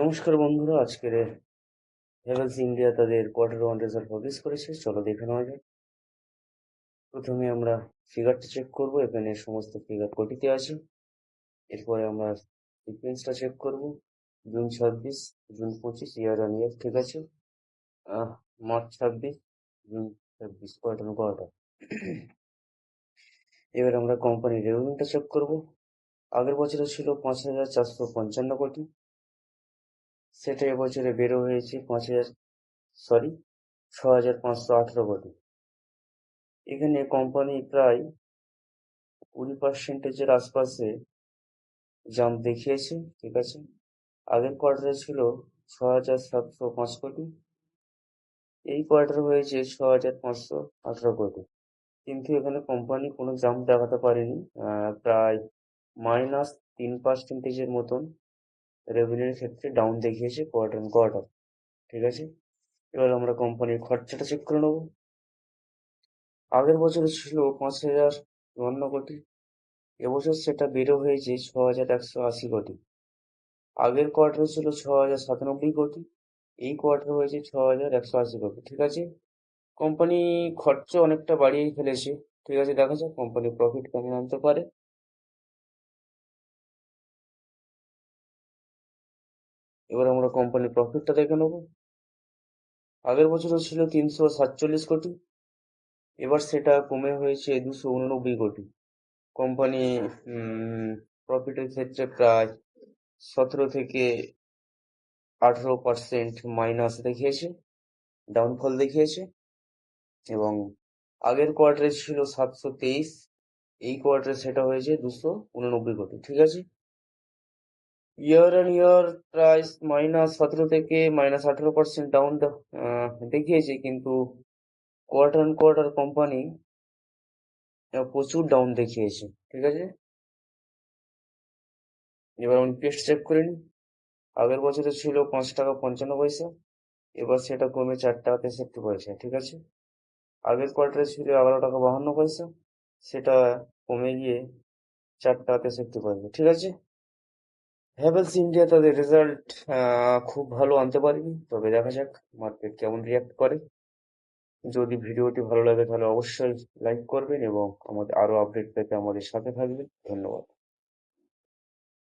নমস্কার বন্ধুরা, আজকের হেভেলস ইন্ডিয়া তাদের কোয়ার্টার ওয়ান রেজাল্ট পাবলিশ করেছে। চলো দেখে নেওয়া যাক। প্রথমে আমরা ফিগারটা চেক করব। এখানে সমস্ত ফিগার কোটিতে আছে। এরপরে আমরা সিকোয়েন্সটা চেক করব। June 26, June 25, year on year, ঠিক আছে। Ah, March 26, June 26, quarter on quarter. এবার আমরা কোম্পানির রেভিনিউটা চেক করব। আগের বছরে ছিল 5,455 কোটি, সেটা এবছরে বেরো হয়েছে 6,518 কোটি। এখানে কোম্পানি প্রায় 20%-এর আশপাশে জাম্প দেখিয়েছে, ঠিক আছে। আগের কোয়ার্টারে ছিল 6,705 কোটি, এই কোয়ার্টারে হয়েছে 6,518 কোটি। কিন্তু এখানে কোম্পানি কোনো জাম্প দেখাতে পারেনি। প্রায় -3%-এর মতন রেভিনিউর ক্ষেত্রে ডাউন দেখিয়েছে কোয়ার্টার অন কোয়ার্টার, ঠিক আছে। এবার আমরা কোম্পানির খরচাটা চেক করে নেবো। আগের বছরে ছিল 5,054 কোটি, এবছর সেটা বেড়ে হয়েছে 6,180 কোটি। আগের কোয়ার্টারে ছিল 6,097 কোটি, এই কোয়ার্টারে হয়েছে 6,180 কোটি, ঠিক আছে। কোম্পানি খরচ অনেকটা বাড়িয়ে ফেলেছে, ঠিক আছে। দেখা যাক কোম্পানি প্রফিট কেমন আনতে পারে। এবার আমরা কোম্পানির প্রফিটটা দেখে নেবো। আগের বছরও ছিল 347 কোটি, এবার সেটা কমে হয়েছে 289 কোটি। কোম্পানি প্রফিটের ক্ষেত্রে প্রায় 17 থেকে 18% মাইনাস দেখিয়েছে, ডাউনফল দেখিয়েছে। এবং আগের কোয়ার্টারে ছিল 723, এই কোয়ার্টারে সেটা হয়েছে 289 কোটি, ঠিক আছে। ইয়ার অন ইয়ার প্রাইস -17 থেকে -18% ডাউন দেখিয়েছে, কিন্তু কোয়ার্টার অন কোয়ার্টার কোম্পানি প্রচুর ডাউন দেখিয়েছে, ঠিক আছে। এবার আমি পেস্ট চেক করে নিই। আগের বছরে ছিল 5 টাকা 55 পয়সা, এবার সেটা কমে 4 টাকা 63 পয়সা, ঠিক আছে। আগের কোয়ার্টারে ছিল 11 টাকা 52 পয়সা, সেটা কমে গিয়ে 4 টাকা 63 পয়সা, ঠিক আছে। হ্যাভেলস ইন্ডিয়া তাদের রেজাল্ট খুব ভালো আনতে পারেনি, তবে দেখা যাক মার্কেট কেমন রিয়াক্ট করে। যদি ভিডিওটি ভালো লাগে তাহলে অবশ্যই লাইক করবেন এবং আমাদের আরো আপডেট পেতে আমাদের সাথে থাকবেন। ধন্যবাদ।